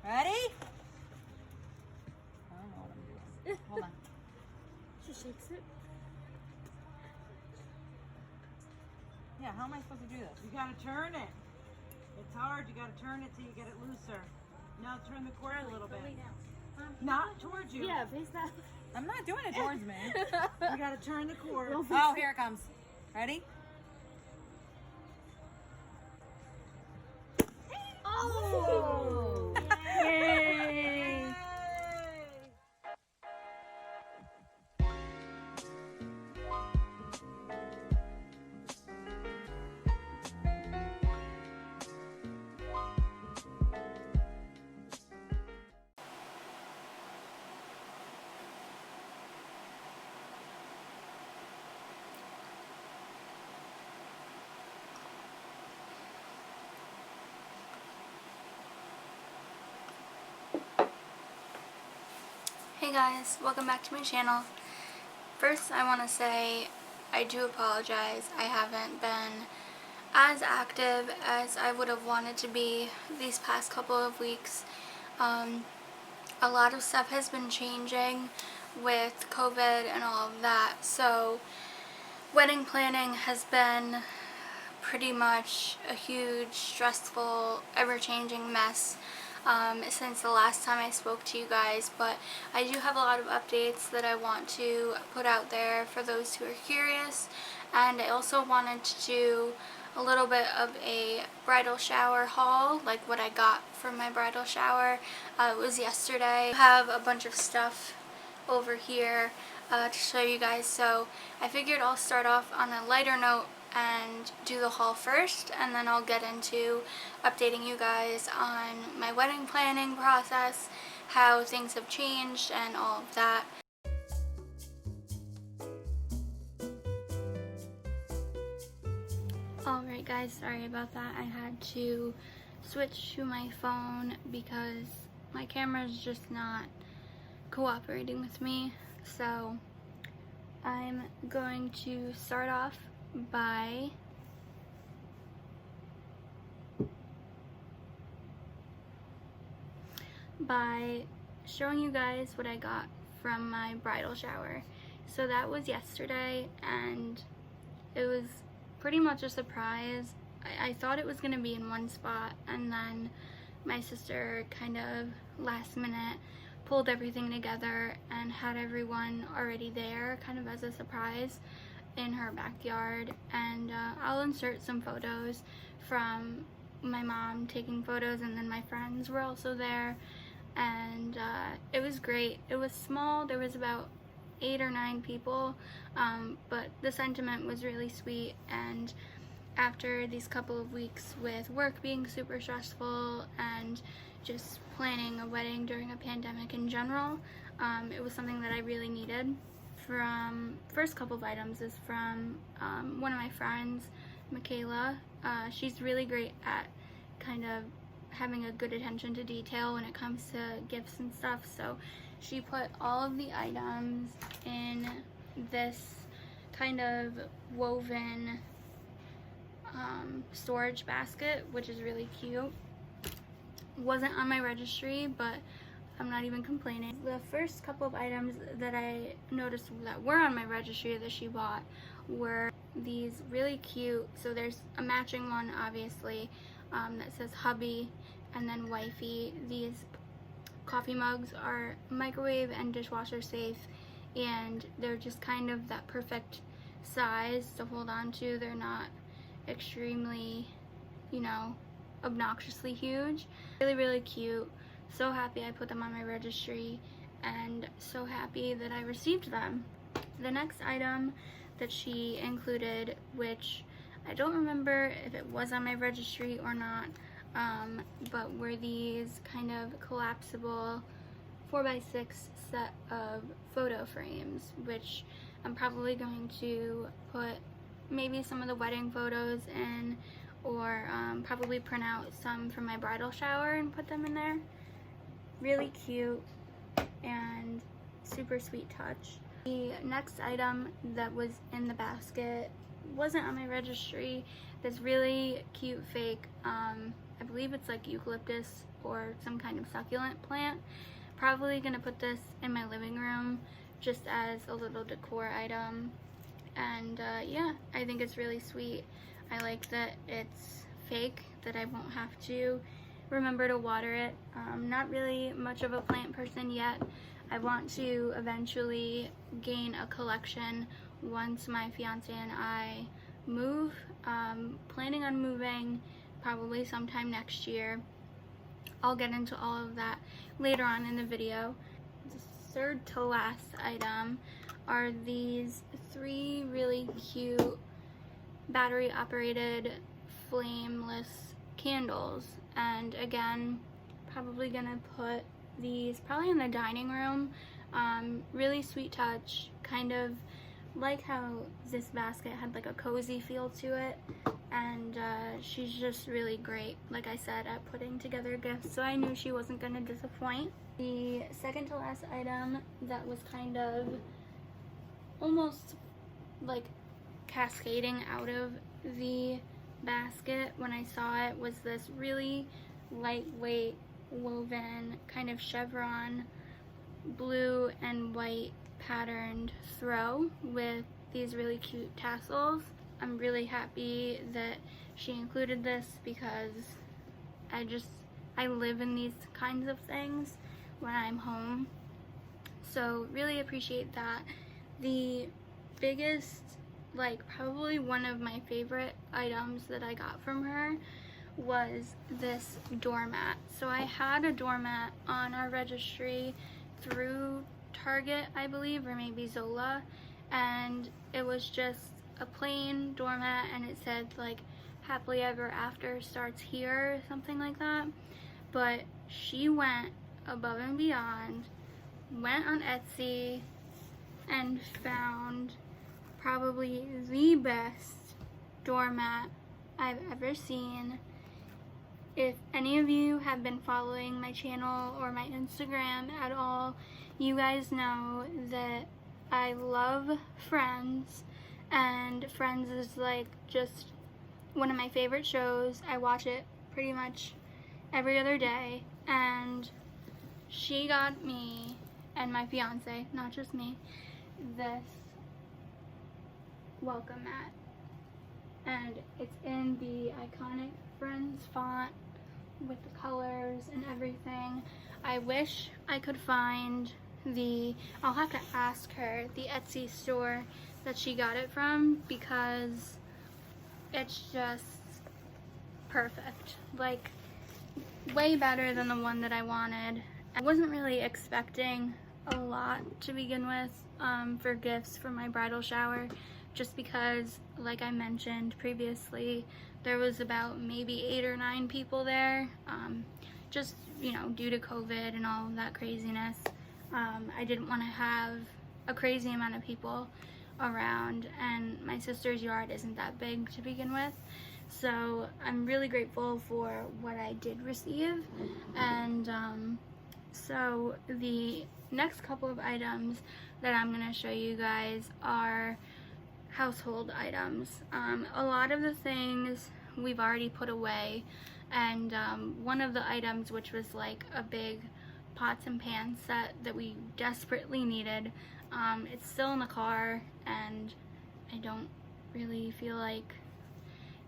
Ready? I don't know what I'm doing. Hold on. She shakes it. Yeah, how am I supposed to do this? You gotta turn it. It's hard. You gotta turn it till you get it looser. Now turn the cord a little bit. Not towards you. Yeah, face that. I'm not doing it towards me. You gotta turn the cord. Oh, here it comes. Ready? Oh! Yay! Hey guys, welcome back to my channel. First, I want to say I do apologize. I haven't been as active as I would have wanted to be these past couple of weeks. A lot of stuff has been changing with COVID and all of that, so wedding planning has been pretty much a huge, stressful, ever-changing mess since the last time I spoke to you guys, but I do have a lot of updates that I want to put out there for those who are curious, and I also wanted to do a little bit of a bridal shower haul, like what I got from my bridal shower. It was yesterday. I have a bunch of stuff over here to show you guys, so I figured I'll start off on a lighter note and do the haul first, and then I'll get into updating you guys on my wedding planning process, how things have changed, and all of that. Alright guys, sorry about that. I had to switch to my phone because my camera is just not cooperating with me. So I'm going to start off by showing you guys what I got from my bridal shower. So that was yesterday, and it was pretty much a surprise. I thought it was going to be in one spot, and then my sister kind of last minute pulled everything together and had everyone already there kind of as a surprise in her backyard. And I'll insert some photos from my mom taking photos, and then my friends were also there, and it was great. It was small, there was about 8 or 9 people, but the sentiment was really sweet. And after these couple of weeks with work being super stressful and just planning a wedding during a pandemic in general, it was something that I really needed. From first couple of items is from one of my friends, Michaela. She's really great at kind of having a good attention to detail when it comes to gifts and stuff, so she put all of the items in this kind of woven storage basket, which is really cute. Wasn't on my registry, but I'm not even complaining. The first couple of items that I noticed that were on my registry that she bought were these really cute, so there's a matching one obviously that says hubby and then wifey. These coffee mugs are microwave and dishwasher safe, and they're just kind of that perfect size to hold on to. They're not extremely, you know, obnoxiously huge. Really, really cute. So happy I put them on my registry, and so happy that I received them. The next item that she included, which I don't remember if it was on my registry or not, but were these kind of collapsible 4x6 set of photo frames, which I'm probably going to put maybe some of the wedding photos in, or probably print out some from my bridal shower and put them in there. Really cute and super sweet touch. The next item that was in the basket wasn't on my registry. This really cute fake I believe it's like eucalyptus or some kind of succulent plant. Probably gonna put this in my living room just as a little decor item. And yeah, I think it's really sweet. I like that it's fake, that I won't have to remember to water it. Not really much of a plant person yet. I want to eventually gain a collection once my fiance and I move. Planning on moving probably sometime next year. I'll get into all of that later on in the video. The third to last item are these 3 really cute battery operated flameless candles, and again, probably gonna put these probably in the dining room. Really sweet touch, kind of like how this basket had like a cozy feel to it, and she's just really great, like I said, at putting together gifts, so I knew she wasn't gonna disappoint. The second to last item that was kind of almost like cascading out of the basket when I saw it was this really lightweight woven kind of chevron blue and white patterned throw with these really cute tassels. I'm really happy that she included this because I live in these kinds of things when I'm home, so really appreciate that. The biggest, like probably one of my favorite items that I got from her was this doormat. So I had a doormat on our registry through Target, I believe, or maybe Zola, and it was just a plain doormat and it said like happily ever after starts here or something like that. But she went above and beyond, went on Etsy and found probably the best doormat I've ever seen. If any of you have been following my channel or my Instagram at all, you guys know that I love Friends, and Friends is like just one of my favorite shows. I watch it pretty much every other day, and she got me and my fiance, not just me, this welcome mat, and it's in the iconic Friends font with the colors and everything. I wish I could find I'll have to ask her, the Etsy store that she got it from, because it's just perfect, like way better than the one that I wanted. I wasn't really expecting a lot to begin with for gifts for my bridal shower, just because, like I mentioned previously, there was about maybe 8 or 9 people there, just, you know, due to COVID and all of that craziness. I didn't want to have a crazy amount of people around, and my sister's yard isn't that big to begin with, so I'm really grateful for what I did receive. And so the next couple of items that I'm going to show you guys are household items. A lot of the things we've already put away, and one of the items, which was like a big pots and pans set that we desperately needed, it's still in the car, and I don't really feel like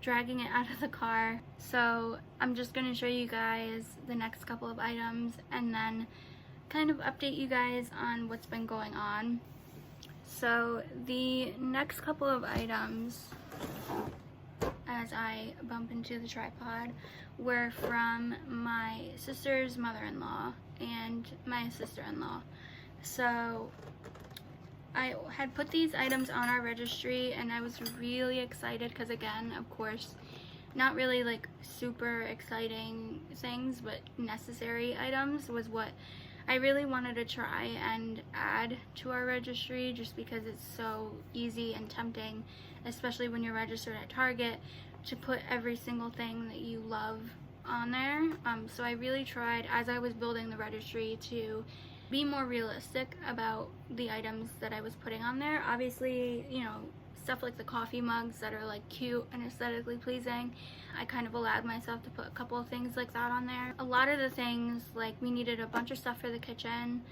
dragging it out of the car, so I'm just going to show you guys the next couple of items and then kind of update you guys on what's been going on. So the next couple of items, as I bump into the tripod, were from my sister's mother-in-law and my sister-in-law. So I had put these items on our registry, and I was really excited because, again, of course, not really like super exciting things, but necessary items was what I really wanted to try and add to our registry, just because it's so easy and tempting, especially when you're registered at Target, to put every single thing that you love on there. So I really tried, as I was building the registry, to be more realistic about the items that I was putting on there. Obviously, you know, stuff like the coffee mugs that are like cute and aesthetically pleasing. I kind of allowed myself to put a couple of things like that on there. A lot of the things, like we needed a bunch of stuff for the kitchen.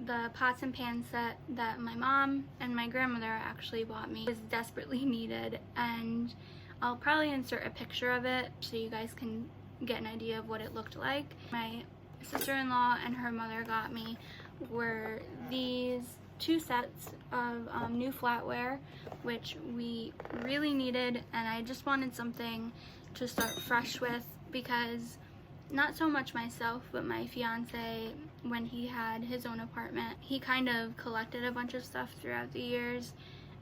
The pots and pans set that my mom and my grandmother actually bought me was desperately needed, and I'll probably insert a picture of it so you guys can get an idea of what it looked like. My sister-in-law and her mother got me were these 2 sets of new flatware, which we really needed, and I just wanted something to start fresh with, because not so much myself, but my fiance, when he had his own apartment, he kind of collected a bunch of stuff throughout the years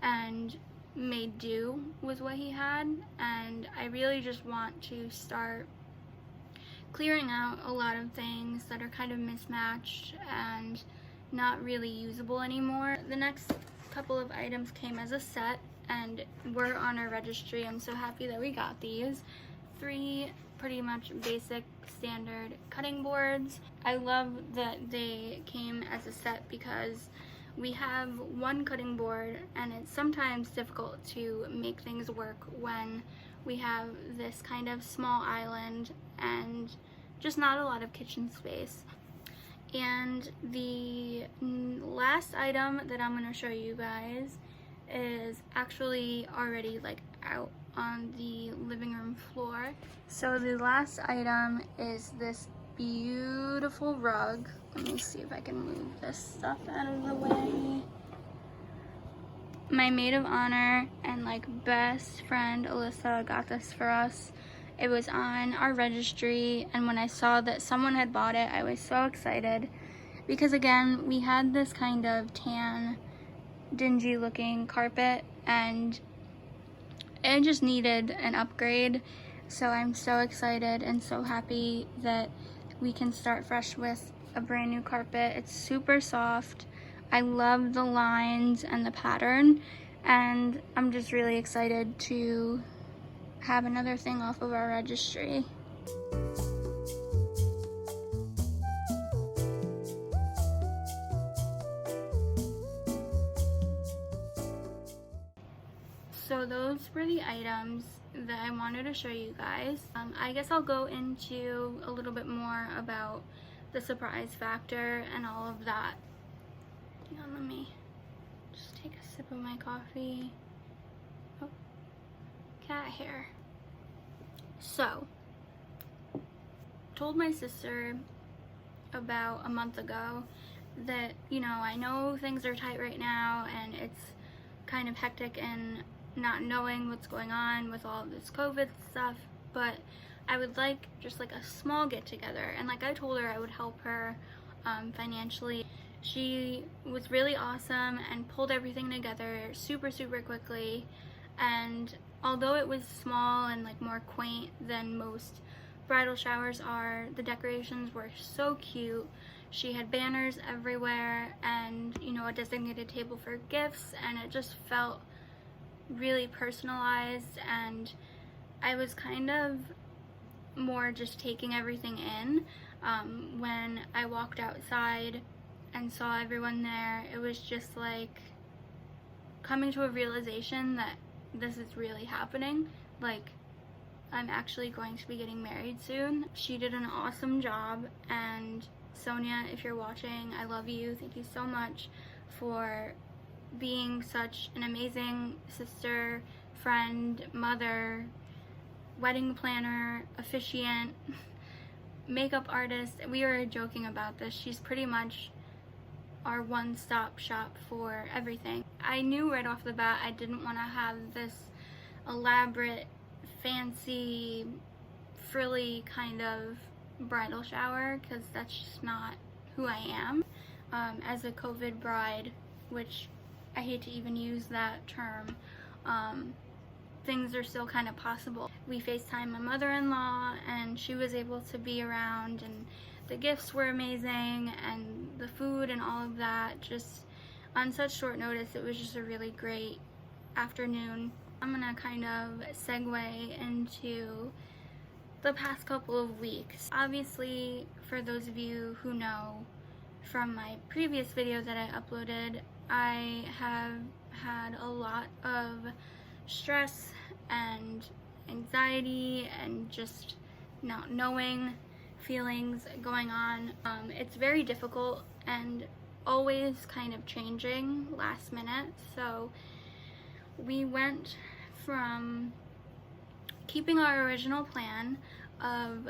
and made do with what he had, and I really just want to start clearing out a lot of things that are kind of mismatched and not really usable anymore. The next couple of items came as a set and were on our registry. I'm so happy that we got these. 3 pretty much basic standard cutting boards. I love that they came as a set because we have 1 cutting board and it's sometimes difficult to make things work when we have this kind of small island and just not a lot of kitchen space. And the last item that I'm going to show you guys is actually already like out on the living room floor. So the last item is this beautiful rug. Let me see if I can move this stuff out of the way. My maid of honor and like best friend Alyssa got this for us. It was on our registry, and when I saw that someone had bought it, I was so excited because again, we had this kind of tan, dingy looking carpet and it just needed an upgrade. So I'm so excited and so happy that we can start fresh with a brand new carpet. It's super soft. I love the lines and the pattern, and I'm just really excited to have another thing off of our registry. So those were the items that I wanted to show you guys. I guess I'll go into a little bit more about the surprise factor and all of that. Hang on, let me just take a sip of my coffee. Oh, cat hair. So, told my sister about a month ago that, you know, I know things are tight right now and it's kind of hectic and not knowing what's going on with all of this COVID stuff, but I would like just like a small get together, and like I told her I would help her financially. She was really awesome and pulled everything together super quickly, and although it was small and like more quaint than most bridal showers are, the decorations were so cute. She had banners everywhere and, you know, a designated table for gifts, and it just felt really personalized, and I was kind of more just taking everything in. When I walked outside and saw everyone there, it was just like coming to a realization that this is really happening. Like, I'm actually going to be getting married soon. She did an awesome job, and Sonia, if you're watching, I love you. Thank you so much for being such an amazing sister, friend, mother, wedding planner, officiant, makeup artist. We were joking about this. She's pretty much our one-stop shop for everything. I knew right off the bat I didn't want to have this elaborate, fancy, frilly kind of bridal shower, because that's just not who I am. As a COVID bride, which I hate to even use that term, things are still kind of possible. We FaceTimed my mother-in-law and she was able to be around, and the gifts were amazing and the food and all of that. Just on such short notice, it was just a really great afternoon. I'm gonna kind of segue into the past couple of weeks. Obviously, for those of you who know from my previous video that I uploaded, I have had a lot of stress and anxiety and just not knowing feelings going on. It's very difficult and always kind of changing last minute. So we went from keeping our original plan of,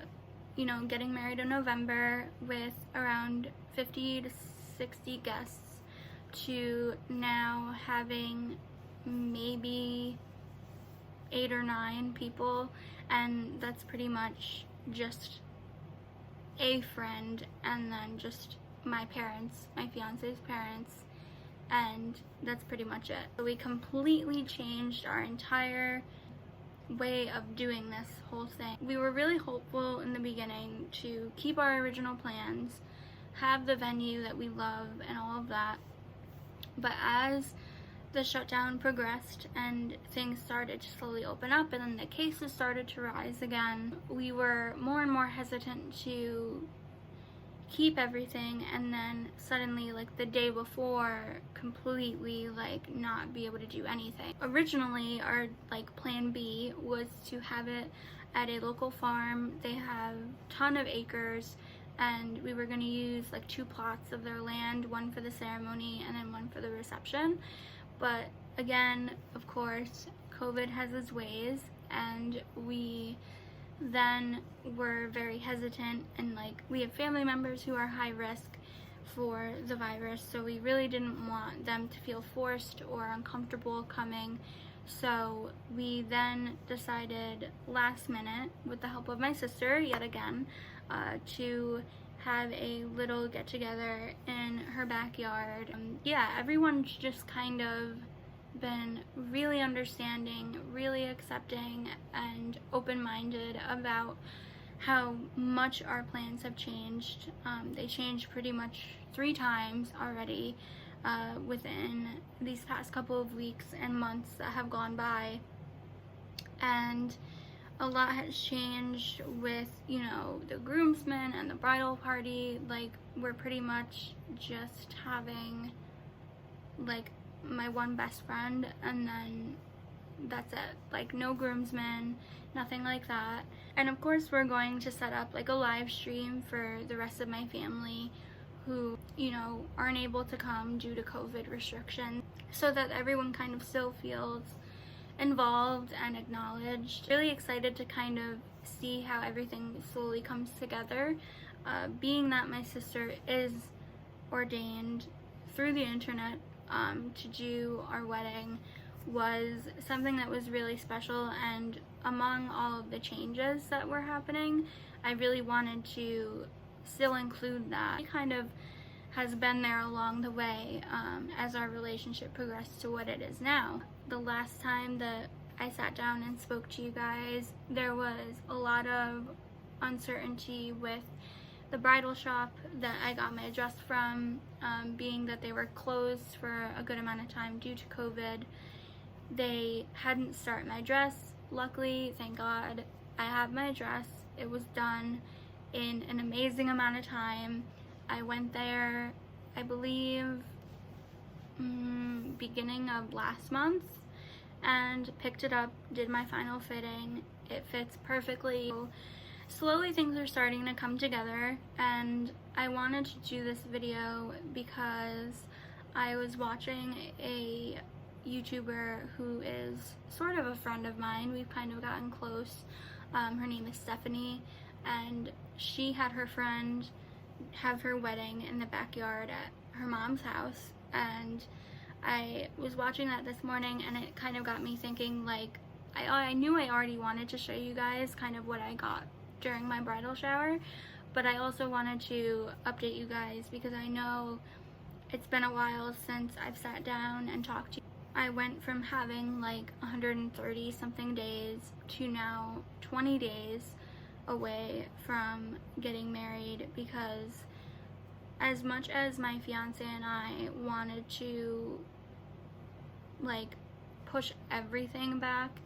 you know, getting married in November with around 50 to 60 guests to now having maybe 8 or 9 people, and that's pretty much just a friend and then just my parents, my fiance's parents, and that's pretty much it. So we completely changed our entire way of doing this whole thing. We were really hopeful in the beginning to keep our original plans, have the venue that we love and all of that, but as the shutdown progressed and things started to slowly open up and then the cases started to rise again, we were more and more hesitant to keep everything, and then suddenly, like the day before, completely like not be able to do anything. Originally our like plan B was to have it at a local farm. They have a ton of acres, and we were going to use like 2 plots of their land, one for the ceremony and then one for the reception. But again, of course, COVID has its ways, and we then were very hesitant, and like we have family members who are high risk for the virus, so we really didn't want them to feel forced or uncomfortable coming. So we then decided last minute, with the help of my sister yet again, to have a little get together in her backyard. Yeah, everyone's just kind of been really understanding, really accepting, and open-minded about how much our plans have changed. They changed pretty much 3 times already within these past couple of weeks and months that have gone by, and a lot has changed with, you know, the groomsmen and the bridal party. Like, we're pretty much just having like my one best friend, and then that's it. Like, no groomsmen, nothing like that. And of course we're going to set up like a live stream for the rest of my family who, you know, aren't able to come due to COVID restrictions, so that everyone kind of still feels involved and acknowledged. Really excited to kind of see how everything slowly comes together. Being that my sister is ordained through the internet to do our wedding was something that was really special, and among all of the changes that were happening, I really wanted to still include that. It kind of has been there along the way as our relationship progressed to what it is now. The last time that I sat down and spoke to you guys, there was a lot of uncertainty with the bridal shop that I got my dress from, being that they were closed for a good amount of time due to COVID. They hadn't started my dress. Luckily, thank God, I have my dress. It was done in an amazing amount of time. I went there, I believe, beginning of last month, and picked it up, did my final fitting. It fits perfectly. Slowly things are starting to come together, and I wanted to do this video because I was watching a YouTuber who is sort of a friend of mine. We've kind of gotten close. Her name is Stephanie, and she had her friend have her wedding in the backyard at her mom's house, and I was watching that this morning, and it kind of got me thinking, like, I knew I already wanted to show you guys kind of what I got during my bridal shower, but I also wanted to update you guys because I know it's been a while since I've sat down and talked to you. I went from having like 130 something days to now 20 days away from getting married, because as much as my fiance and I wanted to like push everything back,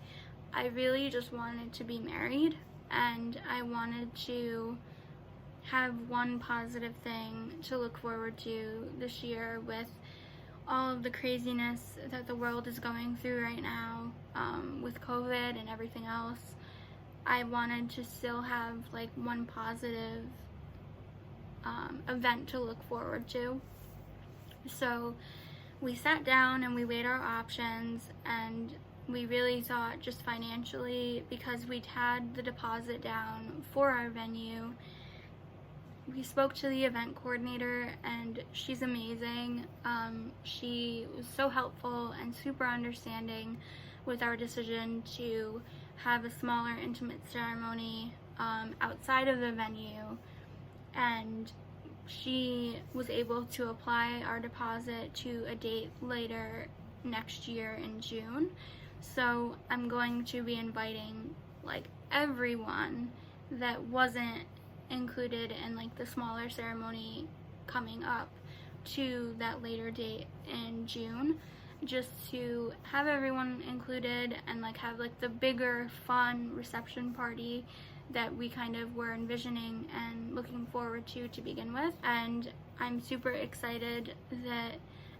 I really just wanted to be married, and I wanted to have one positive thing to look forward to this year with all of the craziness that the world is going through right now, with COVID and everything else, I wanted to still have like one positive event to look forward to. So we sat down and we weighed our options, and we really thought, just financially, because we'd had the deposit down for our venue, we spoke to the event coordinator, and she's amazing. She was so helpful and super understanding with our decision to have a smaller, intimate ceremony outside of the venue, and she was able to apply our deposit to a date later next year in June. So I'm going to be inviting like everyone that wasn't included in like the smaller ceremony coming up to that later date in June, just to have everyone included and like have like the bigger fun reception party that we kind of were envisioning and looking forward to begin with. And I'm super excited that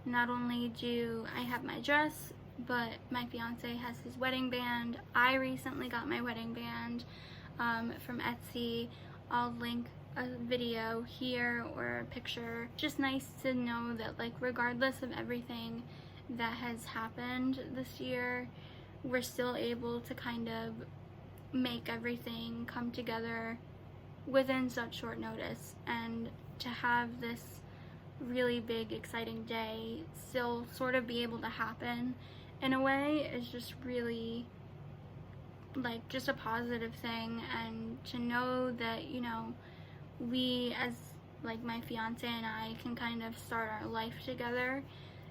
not only do I have my dress, but my fiance has his wedding band. I recently got my wedding band from Etsy. I'll link a video here or a picture. Just nice to know that like regardless of everything that has happened this year, we're still able to kind of make everything come together within such short notice, and to have this really big exciting day still sort of be able to happen in a way is just really like just a positive thing. And to know that, you know, we as like my fiance and I can kind of start our life together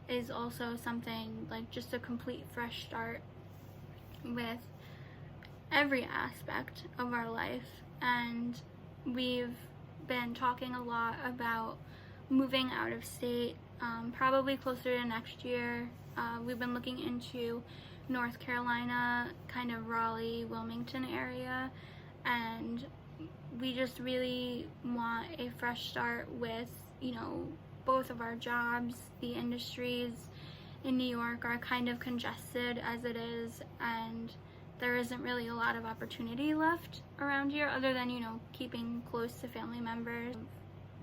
is also something, like just a complete fresh start with every aspect of our life. And we've been talking a lot about moving out of state, probably closer to next year. We've been looking into North Carolina, kind of Raleigh, Wilmington area, and we just really want a fresh start with, you know, both of our jobs. The industries in New York are kind of congested as it is, and there isn't really a lot of opportunity left around here other than, you know, keeping close to family members,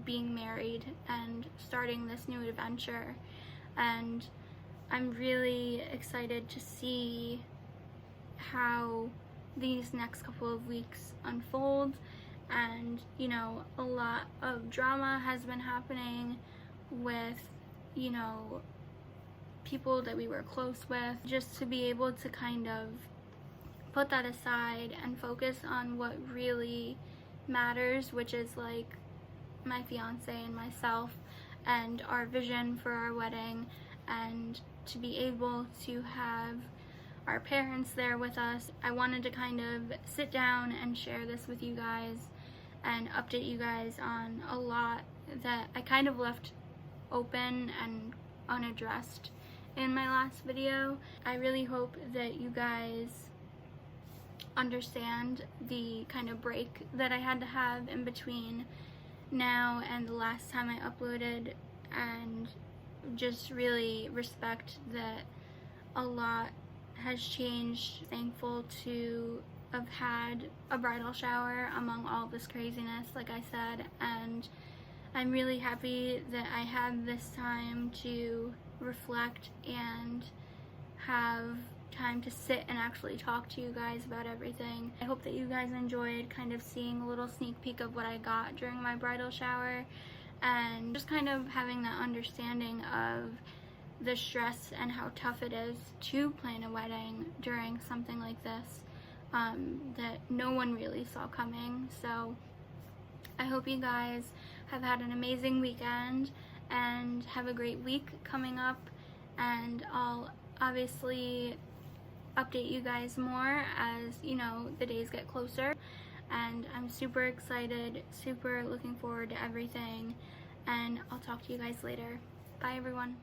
being married, and starting this new adventure. And I'm really excited to see how these next couple of weeks unfold. And, you know, a lot of drama has been happening with, you know, people that we were close with. Just to be able to kind of put that aside and focus on what really matters, which is like my fiance and myself and our vision for our wedding, and to be able to have our parents there with us. I wanted to kind of sit down and share this with you guys and update you guys on a lot that I kind of left open and unaddressed in my last video. I really hope that you guys understand the kind of break that I had to have in between now and the last time I uploaded, and just really respect that a lot has changed. Thankful to have had a bridal shower among all this craziness, like I said, and I'm really happy that I had this time to reflect and have time to sit and actually talk to you guys about everything. I hope that you guys enjoyed kind of seeing a little sneak peek of what I got during my bridal shower, and just kind of having that understanding of the stress and how tough it is to plan a wedding during something like this, that no one really saw coming. So I hope you guys have had an amazing weekend and have a great week coming up, and I'll obviously update you guys more as, you know, the days get closer. And I'm super excited, super looking forward to everything, and I'll talk to you guys later. Bye everyone.